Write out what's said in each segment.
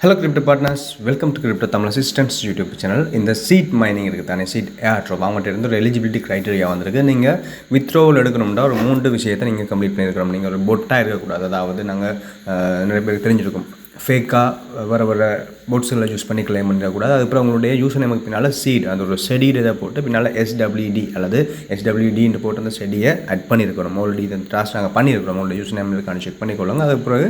Hello crypto partners, welcome to crypto Tamil assistance YouTube channel. இந்த seat mining இருக்குது தானே, seat airdrop, அவங்கள்ட்ட இருந்து ஒரு எலிஜிபிலிட்டி க்ரைட்டீரியா வந்திருக்கு. நீங்கள் வித்ரோவல் எடுக்கணும்னா ஒரு 3 விஷயத்தை நீங்கள் கம்ப்ளீட் பண்ணியிருக்கணும். நீங்கள் ஒரு பொட்டாக இருக்கக்கூடாது. அதாவது நாங்கள் நிறைய பேருக்கு தெரிஞ்சிருக்கும், ஃபேக்காக வர பொட்ஸில் யூஸ் பண்ணி கிளைம் பண்ணிடக்கூடாது. அதுக்கப்புறம் உங்களுடைய யூசர் நேமுக்கு பின்னால் சீட், அது ஒரு செடியில் இதை போட்டு பின்னால் SWD அல்லது SWDன்னு போட்டு அந்த செடியை ஆட் பண்ணியிருக்கணும். ஆல்ரெடி இந்த டாஸ்க் நாங்கள் பண்ணியிருக்கிறோம். உங்களுடைய யூசர் நேம் இருக்கான்னு செக் பண்ணிக்கொள்ளுங்க. அதுக்கு பிறகு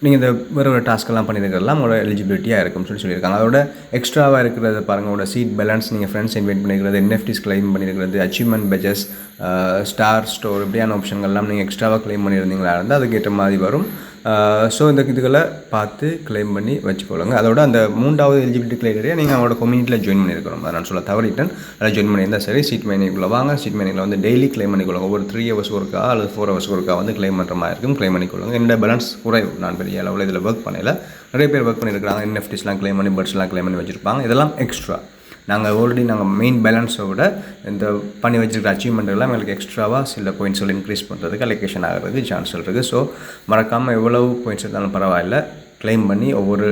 நீங்கள் இந்த வேறு டாஸ்க்கெல்லாம் பண்ணியிருக்கலாம் உங்களோட எலிஜிபிலிட்டியாக இருக்கும்னு சொல்லியிருக்காங்க. அதோட எக்ஸ்ட்ராவாக இருக்கிறது பாருங்கள், உங்களோட சீட் பேலன்ஸ், நீங்கள் ஃப்ரெண்ட்ஸ் இன்வைட் பண்ணியிருக்கிறது, NFTs கிளைம் பண்ணியிருக்கிறது, அச்சீவ்மெண்ட் பேஜஸ், ஸ்டார் ஸ்டோர், இப்படியான ஆப்ஷன்கள்லாம் நீங்கள் எக்ஸ்ட்ராவாக கிளைம் பண்ணியிருந்தீங்களா இருந்தால் அதுக்கேற்ற மாதிரி வரும். ஸோ இந்த இதுகளை பார்த்து கிளைம் பண்ணி வச்சுக்கொள்ளுங்க. அதோட அந்த 3வது எலிஜிபிலிட்டி கிரைட்டீரியா நீங்கள் அவங்களோட கம்யூனிட்டியில் ஜாயின் பண்ணியிருக்கணும். அதை நான் சொல்ல தவறிட்டேன். அதில் ஜாயின் பண்ணியிருந்தால் சரி. சீட் மைனிங்குள்ளே வாங்க. சீட் மைனிங்கில் வந்து டெய்லி கிளைம் பண்ணிக்கொள்ளுங்க. ஒரு 3 ஹவர்ஸ் ஒருக்கா அல்லது 4 ஹவர்ஸ் ஒருக்கா வந்து கிளைம் பண்ணுற மாதிரி இருக்கும். கிளைம் பண்ணிக்கொள்ளுங்க. என்னோட பேலன்ஸ் குறைவு, நான் பெரிய அளவில் இதில் ஒர்க் பண்ணல. நிறைய பேர் ஒர்க் பண்ணியிருக்கிறாங்க. NFTஸ்லாம் கிளைம் பண்ணி, பட்ஸ்லாம் கிளைம் பண்ணி வச்சுருப்பாங்க. இதெல்லாம் எக்ஸ்ட்ரா. நாங்கள் மெயின் பேலன்ஸை விட இந்த பண்ணி வச்சுருக்கிற அச்சீவ்மெண்ட்லாம் எங்களுக்கு எக்ஸ்ட்ராவாக சில பாயிண்ட்ஸ்கள் இன்க்ரீஸ் பண்ணுறதுக்கு அலோகேஷன் ஆகிறதுக்கு சான்ஸ் இருக்குது. ஸோ மறக்காமல் எவ்வளவு பாயிண்ட்ஸ் இருந்தாலும் பரவாயில்ல, கிளைம் பண்ணி ஒவ்வொரு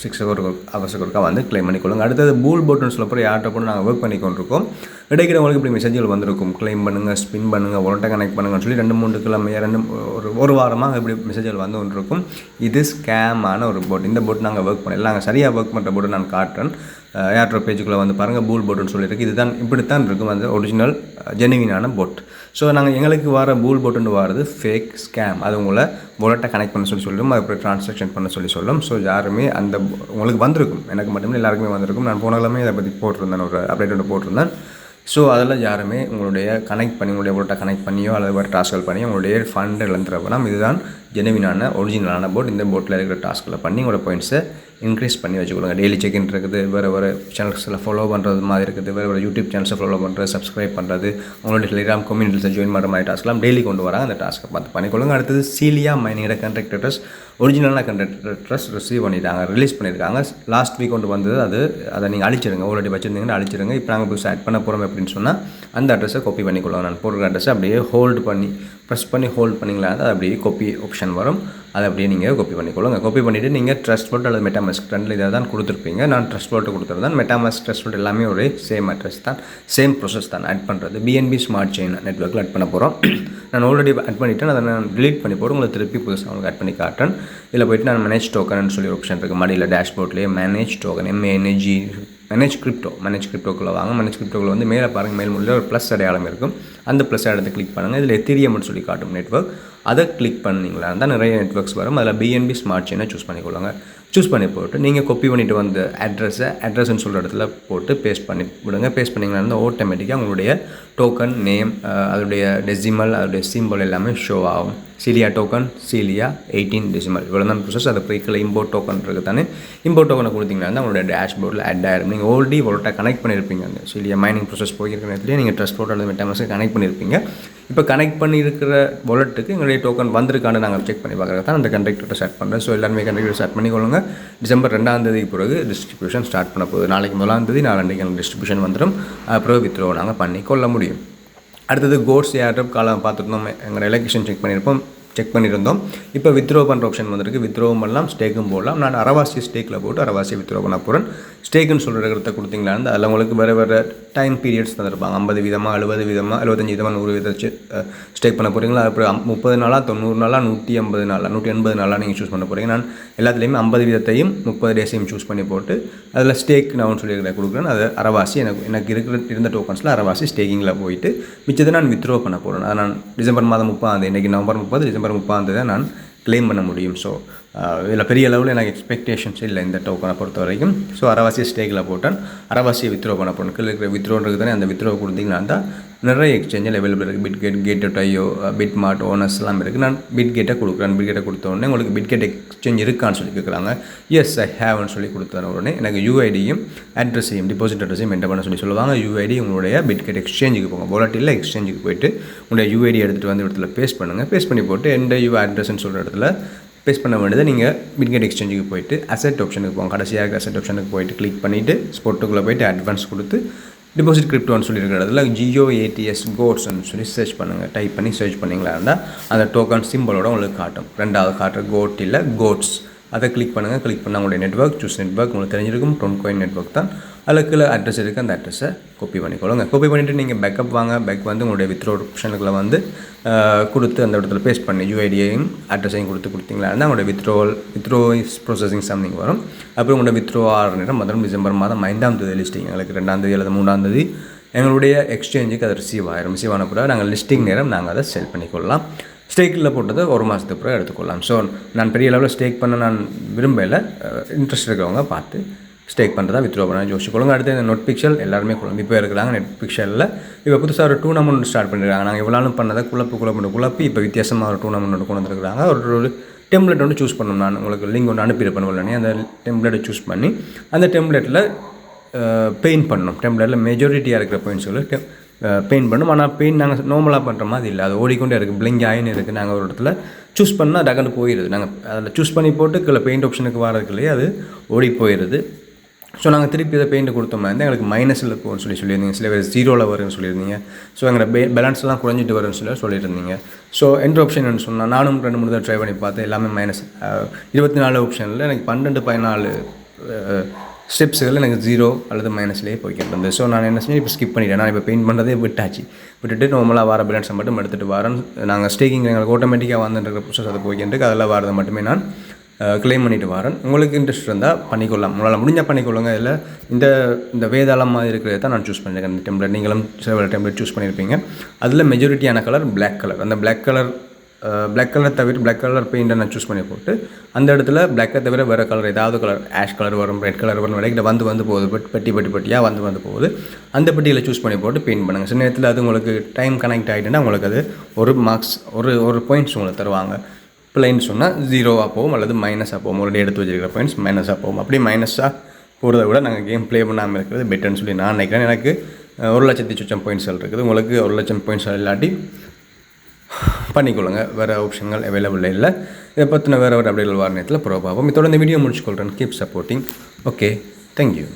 6 ஹவர்ஸுக்கு ஒருக்கா வந்து கிளைம் பண்ணிக்கொள்ளுங்க. அடுத்தது பூல் போட்டுன்னு சொல்ல போகிற யார்கிட்ட போட்டு நாங்கள் ஒர்க் பண்ணிக்கொண்டிருக்கோம். இடைக்கிறவங்களுக்கு இப்படி மெசேஜ்கள் வந்திருக்கும், கிளைம் பண்ணுங்கள், ஸ்பின் பண்ணுங்கள், வாலெட்டை கனெக்ட் பண்ணுங்கன்னு சொல்லி 2-3 கிழமையாக ஒரு வாரமாக இப்படி மெசேஜ்கள் வந்து கொண்டிருக்கும். இது ஸ்கேமான ஒரு போட். இந்த போட் நாங்கள் ஒர்க் பண்ணல. நாங்கள் சரியாக ஒர்க் பண்ணுற போட்டு நான் காட்டுறேன். ஏர்ட்ராப் பேஜுக்குள்ளே வந்து பாருங்கள், பூல் போட்டுன்னு சொல்லியிருக்கு. இதுதான் இப்படித்தான் இருக்கும் அந்த ஒரிஜினல் ஜெனுவினான போட். ஸோ நாங்கள் எங்களுக்கு வர பூல் போட்டுன்னு வரது ஃபேக் ஸ்கேம். அது உங்களை வாலெட்டை கனெக்ட் பண்ண சொல்லும், அதுக்கப்புறம் ட்ரான்சாக்ஷன் பண்ண சொல்லும். ஸோ யாருமே அந்த உங்களுக்கு வந்திருக்கும், எனக்கு மட்டுமே எல்லாருக்குமே வந்திருக்கும். நான் போன கிழமை இதை பற்றி போட்டிருந்தேன், ஒரு அப்டேட் ஒன்று போட்டிருந்தேன். ஸோ அதில் யாருமே உங்களுடைய கனெக்ட் பண்ணி, உங்களுடைய வாலெட்டை கனெக்ட் பண்ணியோ அல்லது வேறு டாஸ்கள் பண்ணி உங்களுடைய ஃபண்ட் இழந்துடலாம். இதுதான் ஜெனுவினான ஒரிஜினலான போட். இந்த போட்டில் இருக்கிற டாஸ்களை பண்ணி உங்களோட பாயிண்ட்ஸை இன்க்ரீஸ் பண்ணி வச்சுக்கொள்ளுங்க. டெய்லி செக்இன் இருக்குது, வேறு சேனல்ஸில் ஃபாலோ பண்ணுறது மாதிரி இருக்குது, வேறு யூடியூப் சேனல்ஸை ஃபாலோ பண்ணுறது, சப்ஸ்கிரைப் பண்ணுறது, உங்களோட டெலிகிராம் கம்யூனிட்டிஸை ஜாயின் பண்ணுற மாதிரி டாஸ்க்லாம் டெய்லி கொண்டு வராங்க. அந்த டாஸ்க்கை பார்த்து பண்ணிக்கொள்ளுங்க. அடுத்தது சீலியா மைனிங்கோட கண்ட்ராக்ட் அட்ரஸ், ஒரிஜினலான கண்ட்ராக்ட் அட்ரஸ் ரிசீவ் பண்ணிட்டாங்க, ரிலீஸ் பண்ணியிருக்காங்க. லாஸ்ட் வீக் கொண்டு வந்தது. அதை நீங்கள் அழிச்சிருங்க. ஆல்ரெடி வச்சுருந்தீங்கன்னா அழிச்சிருங்க. இப்போ நாங்கள் போய் ஆட் பண்ண போகிறோம் அப்படின்னு சொன்னால் அந்த அட்ரஸை காப்பி பண்ணிக்கொள்ளுங்க. நான் போடுற அட்ரஸை அப்படியே ப்ரெஸ் பண்ணி ஹோல்ட் பண்ணிங்களா, அது அப்படியே காப்பி ஆப்ஷன் வரும். அதை அப்படியே நீங்கள் காப்பி பண்ணிக்கொள்ளுங்க. காப்பி பண்ணிவிட்டு நீங்கள் ட்ரஸ்ட் வாலெட் அல்லது மெட்டாமாஸ்க் ரெண்டில் இதை தான் கொடுத்துருப்பீங்க. நான் ட்ரஸ்ட் வாலெட் கொடுத்துருந்தேன். மெட்டாமாஸ்க் ட்ரஸ்ட் வாலெட் எல்லாமே ஒரே சேம் அட்ரஸ் தான், சேம் ப்ரொசஸ் தான் ஆட் பண்ணுறது. BNB ஸ்மார்ட் செயின் நெட்வொர்க்கில் ஆட் பண்ண போகிறோம். நான் ஆல்ரெடி ஆட் பண்ணிவிட்டேன். அதை நான் டிலீட் பண்ணி போட்டு உங்களுக்கு திருப்பி புதுசாக உங்களுக்கு ஆட் பண்ணி காட்டுறேன். இதில் போய்ட்டு நான் மேனேஜ் டோக்கன் சொல்லி ஆப்ஷன் இருக்குது மடியில் டேஷ்போர்ட்லேயே. மேனேஜ் டோக்கன், MANAG, மேனேஜ் கிரிப்டோக்குள்ளே வாங்க. மேனேஜ் கிரிப்டோக்குள்ளே வந்து மேலே பாருங்கள், மேல் முடியல ஒரு ப்ளஸ் அடையாளம் இருக்கும். அந்த ப்ளஸ் அடையாளத்தை கிளிக் பண்ணுங்கள். இதில் எத்தீரியம்னு சொல்லி காட்டும் நெட்வொர்க். அதை கிளிக் பண்ணிங்களா இருந்தால் நிறைய நெட்வொர்க்ஸ் வரும். அதில் BNB ஸ்மார்ட் செயினை சூஸ் பண்ணிக்கொள்ளுங்க. சூஸ் பண்ணி போட்டு நீங்கள் காப்பி பண்ணிவிட்டு வந்து அட்ரஸ்ன்னு சொல்கிற இடத்துல போட்டு பேஸ்ட் பண்ணி விடுங்க. பேஸ்ட் பண்ணிங்களா இருந்தால் ஆட்டோமேட்டிக்காக உங்களுடைய டோக்கன் நேம், அதோடைய டெசிமல், அதோடைய சிம்பிள் எல்லாமே ஷோ ஆகும். சீலியா டோக்கன், சீலியா 18 டெசிமல், இவ்வளோ தான் ப்ரோசஸ். அதை போய்க்கில் இம்போர்ட் டோக்கன் இருக்குது தானே, இம்போர்ட் டோக்கனை கொடுத்தீங்கன்னா தான் உங்களுடைய டேஷ்போர்டில் ஆட் ஆகிடும். நீங்கள் ஆல்ரெடி வாலெட்டை கனெக்ட் பண்ணியிருப்பீங்க. அந்த சீலியா மைனிங் ப்ரோசஸ் போயிருக்கிற நேரத்துலேயே நீங்கள் ட்ரஸ்ட் வாலெட் அல்லது மெட்டாமாஸ்க் கனெக்ட் பண்ணியிருப்பீங்க. இப்போ கனெக்ட் பண்ணியிருக்கிற வாலெட்டுக்கு எங்களுடைய டோக்கன் வந்திருக்கான்னு நாங்கள் செக் பண்ணி பார்க்குறது தான் அந்த கண்ட்ராக்டரை செட் பண்ணுறேன். ஸோ எல்லாருமே கண்ட்ராக்டர் செட் பண்ணிக்கொள்ளுங்க. டிசம்பர் 2ஆம் தேதிக்கு பிறகு டிஸ்ட்ரிபியூஷன் ஸ்டார்ட் பண்ண போகுது. நாளைக்கு 1ஆம் தேதி, நாளைக்கு எனக்கு டிஸ்ட்ரிபியூஷன் வந்துடும். அப்புறம் வித்ரோ நாங்கள் பண்ணி கொள்ள முடியும். அடுத்தது கோட்ஸ் ஏர்ட்ராப் காலம் பார்த்துருந்தோம். எங்களோட எலெக்ஷன் செக் பண்ணியிருந்தோம். இப்போ வித்ரோ பண்ணுற ஆப்ஷன் வந்துருக்கு. வித்ரோவும் பண்ணலாம், ஸ்டேக்கும் போடலாம். நான் அரவாசி ஸ்டேக்கில் போட்டு அரவாசி வித்ரோ பண்ண போகிறேன். ஸ்டேக்குன்னு சொல்கிற இடத்த கொடுத்தீங்களா இருந்தால் அதில் உங்களுக்கு வேறு டைம் பீரியட்ஸ் தந்துருப்பாங்க. 50 வீதமாக, 70 வீதமாக, 75 வீதமாக, 100 வீதம் ஸ்டேக் பண்ண போகிறீங்களா. அப்புறம் 30 நாளாக, 90 நாளாக, 150 நாளாக, 180 நாளாக நீங்கள் சூஸ் பண்ண போகிறீங்க. நான் எல்லாத்துலேயுமே 50 வீதத்தையும் 30 டேஸையும் சூஸ் பண்ணி போட்டு அதில் ஸ்டேக் நான் சொல்லி கொடுக்குறேன். அது அரவாசி எனக்கு இருந்த டோக்கன்ஸில் அரவாசி ஸ்டேக்கிங்கில் போயிட்டு மிச்சத்தை நான் வித்ரோ பண்ண போகிறேன். அதை நான் டிசம்பர் மாதம் 30ஆம், இன்றைக்கி நவம்பர் 30, டிசம்பர் 30 தான் நான் கிளைம் பண்ண முடியும். ஸோ இதில் பெரிய அளவில் எனக்கு எக்ஸ்பெக்டேஷன்ஸ் இல்லை இந்த டோக்கனை பொறுத்த வரைக்கும். ஸோ அரவாசி ஸ்டேக்கில் போட்டேன், அரவாசியை வித்ரோ பண்ண போகிறேன். கீழே இருக்கிற வித்ரோன்றது தானே, அந்த வித்ரோ கொடுத்தீங்கன்னா தான் நிறைய எக்ஸ்சேஞ்சில் அவைலபிள் இருக்குது. பிட்கேட், கேட்.io, பிட்மார்ட், ஓனர்ஸ் எல்லாம் இருக்குது. நான் பிட்கேட்டை கொடுக்குறேன். பிட்கேட்டை கொடுத்த உடனே உங்களுக்கு பிட்கேட் எக்ஸ்சேஞ்ச் இருக்கான்னு சொல்லி கேட்குறாங்க. எஸ் ஐ ஹேவ்னு சொல்லி கொடுத்த உடனே எனக்கு UIDயும் அட்ரஸையும், டிபாசிட் அட்ரஸையும் மெயின்டைன் பண்ண சொல்லுவாங்க. UID உங்களுடைய பிட்கேட் எக்ஸ்சேஞ்சுக்கு போங்க. வாலெட்டில் எக்ஸ்சேஞ்சுக்கு போய்ட்டு உங்களுடைய UID எடுத்துகிட்டு வந்து இடத்துல பேஸ்ட் பண்ணுங்கள். பேஸ்ட் பண்ணி போட்டு எந்த அட்ரஸ்ன்னு சொல்கிற இடத்துல பேஸ்ட் பண்ண வேண்டியது. நீங்கள் பிட்கேட் எக்ஸ்சேஞ்சுக்கு போய்ட்டு அசெட் ஆப்ஷனுக்கு போங்க. கடைசியாக இருக்கிற அசெட் ஆப்ஷனுக்கு போய்ட்டு கிளிக் பண்ணிவிட்டு ஸ்போர்ட்டுக்குள்ளே போய்ட்டு அட்வான்ஸ் கொடுத்து டிபாசிட் கிரிப்டோன்னு சொல்லியிருக்கிற இடத்துல GOATS கோட்ஸ்ன்னு சொல்லி சர்ச் பண்ணுங்கள். டைப் பண்ணி சர்ச் பண்ணிங்களா இருந்தால் அந்த டோக்கன் சிம்பிளோட உங்களுக்கு காட்டும். ரெண்டாவது காட்டுற கோட் இல்லை கோட்ஸ் அதை கிளிக் பண்ணுங்கள். கிளிக் பண்ணால் உங்களுடைய நெட்வொர்க் சூஸ் நெட்வொர்க் உங்களுக்கு தெரிஞ்சிருக்கும். டொன்கோயின் நெட்வொர்க் தான். அதில் கீழே அட்ரஸ் இருக்குது. அந்த அட்ரஸை காப்பி பண்ணிக்கொள்ளுங்க. காப்பி பண்ணிவிட்டு நீங்கள் பேக்கப் வாங்க. பேக் வந்து உங்களுடைய வித்ரோ ஆப்ஷனுக்குள்ள வந்து கொடுத்து அந்த இடத்துல பேஸ்ட் பண்ணி யூஐடியையும் அட்ரஸையும் கொடுத்தீங்களா உங்களுடைய வித்ரோ இஸ் ப்ரோசஸிங் சம்திங் வரும். அப்புறம் உங்களுடைய வித்ரோ ஆகிற நேரம் முதல்ல டிசம்பர் மாதம் 5ஆம் தேதி லிஸ்டிங் எங்களுக்கு 2ஆம் தேதி அல்லது 3ஆம் தேதி எங்களுடைய எக்ஸ்சேஞ்சுக்கு அது ரிசீவ் ஆன பிறகு நாங்கள் லிஸ்டிங் நேரம் நாங்கள் அதை செல் பண்ணிக்கொள்ளலாம். ஸ்டேக்கில் போட்டதை ஒரு மாதத்துக்கு பிறகு எடுத்துக்கொள்ளலாம். ஸோ நான் பெரிய லெவலில் ஸ்டேக் பண்ண நான் விரும்பலை. இன்ட்ரெஸ்ட் இருக்கிறவங்க பார்த்து ஸ்டேக் பண்ணுறதா வித்ரோ பண்ண யோசிச்சுக்கொள்ளுங்க. அடுத்து இந்த நெட்பிக்சல் எல்லாருமே கொள்ளுங்க. இப்போ இருக்கிறாங்க நெட்பிக்சலில் இப்போ புதுசாக ஒரு டூர்னாமெண்ட் ஸ்டார்ட் பண்ணியிருக்காங்க. நாங்கள் இவ்வளோ நாளும் பண்ணதை குழப்பி இப்போ வித்தியாசமாக ஒரு டூர்னாமெண்ட் கொண்டு வந்துருக்காங்க. ஒரு டெம்ப்ளேட் ஒன்று சூஸ் பண்ணணும். நான் உங்களுக்கு லிங்க் ஒன்று அனுப்பியிருப்பேன் இல்லைனே அந்த டெம்ப்ளேட்டை சூஸ் பண்ணி அந்த டெம்ப்ளேட்டில் பெயிண்ட் பண்ணணும். டெம்ப்ளேட்டில் மெஜாரிட்டியாக இருக்கிற பாயிண்ட்ஸுகளை பெயிண்ட் பண்ணணும். ஆனால் பெயிண்ட் நாங்கள் நார்மலாக பண்ணுற மாதிரி இல்லை. அது ஓடிக்கொண்டே இருக்குது. பிளிங்க் ஆயின்னு இருக்குது. நாங்கள் ஒரு இடத்துல சூஸ் பண்ணால் டக்குன்னு போயிடுது. நாங்கள் அதில் சூஸ் பண்ணி போட்டு கீழே பெயிண்ட் ஆப்ஷனுக்கு வரதுக்குள்ளேயே அது ஓடி போயிடுது. ஸோ நாங்கள் திருப்பி இதை பெயிண்ட் கொடுத்தோம்னா வந்து எங்களுக்கு மைனஸில் போகணும்னு சொல்லியிருந்தீங்க. சில பேர் 0ல் வரும்னு சொல்லியிருந்தீங்க. ஸோ எங்களோட பேலன்ஸ்லாம் குறைஞ்சிட்டு வரும்னு சொல்லியிருந்தீங்க. ஸோ எந்த ஆப்ஷன் சொன்னால் நானும் 2-3 தடவை ட்ரை பண்ணி பார்த்தேன். எல்லாமே மைனஸ் 24 ஆப்ஷனில் எனக்கு 12-14 ஸ்டெப்ஸுகள் எனக்கு 0 அல்லது மைனஸ்லேயே போய்க்கிட்டு இருந்தது. ஸோ நான் என்ன செஞ்சேன், இப்போ ஸ்கிப் பண்ணிட்டேன். நான் இப்போ பெயிண்ட் பண்ணுறதே விட்டுட்டு நார்மலாக வர பேலன்ஸை மட்டும் எடுத்துகிட்டு வரேன். நாங்கள் ஸ்டேக்கிங் எங்களுக்கு ஆட்டோமேட்டிக்காக வந்துன்ற ப்ரோசஸ் அதை போய்க்கிட்டு அதில் வரதை மட்டுமே நான் கிளைம் பண்ணிட்டு வரேன். உங்களுக்கு இன்ட்ரெஸ்ட் இருந்தால் பண்ணிக்கொள்ளலாம். உங்களால் முடிஞ்சால் பண்ணிக்கொள்ளுங்க. இதில் இந்த வேதாளம் மாதிரி இருக்கிறத தான் நான் சூஸ் பண்ணியிருக்கேன். இந்த டெம்ப்ளேட் நீங்களும் சில டெம்ப்ளேட் சூஸ் பண்ணியிருப்பீங்க. அதில் மெஜாரிட்டியான கலர் பிளாக் கலர். அந்த பிளாக் கலர் தவிர பிளாக் கலர் பெயிண்டை நான் சூஸ் பண்ணி போட்டு அந்த இடத்துல பிளாக்கை தவிர வேறு கலர் ஏதாவது கலர் ஆஷ் கலர் வரும், ரெட் கலர் வரும், வரைக்கும் வந்து போகுது. பெட்டியாக வந்து போகுது. அந்த பெட்டியில் சூஸ் பண்ணி போட்டு பெயிண்ட் பண்ணுங்கள். சில நேரத்தில் அது உங்களுக்கு டைம் கனெக்ட் ஆகிட்டுன்னா உங்களுக்கு அது ஒரு மார்க்ஸ் ஒரு பாயிண்ட்ஸ் உங்களுக்கு தருவாங்க. பிளைன்னு சொன்னால் 0வாக போகும் அல்லது மைனஸாக போகும். ஒரு எடுத்து வச்சுருக்கிற பாயிண்ட்ஸ் மைனஸாக போகும். அப்படி மைனஸாக போகிறத விட நாங்கள் கேம் ப்ளே பண்ணாமல் இருக்கிறது பெட்டர்னு சொல்லி நான் நினைக்கிறேன். எனக்கு 1,00,000 பாயிண்ட்ஸ்கள் இருக்குது. உங்களுக்கு 1,00,000 பாயிண்ட்ஸ்கள் இல்லாட்டி பண்ணிக்கொள்ளுங்க. வேறு ஆப்ஷன்கள் அவைலபிள் இல்லை. இதை பற்றின வேறு அப்டேட்கள் வர நேரத்தில் ப்ரோபாவும். இதோட இந்த வீடியோ முடிச்சுக்கொள்கிறேன். Keep supporting. Okay, thank you.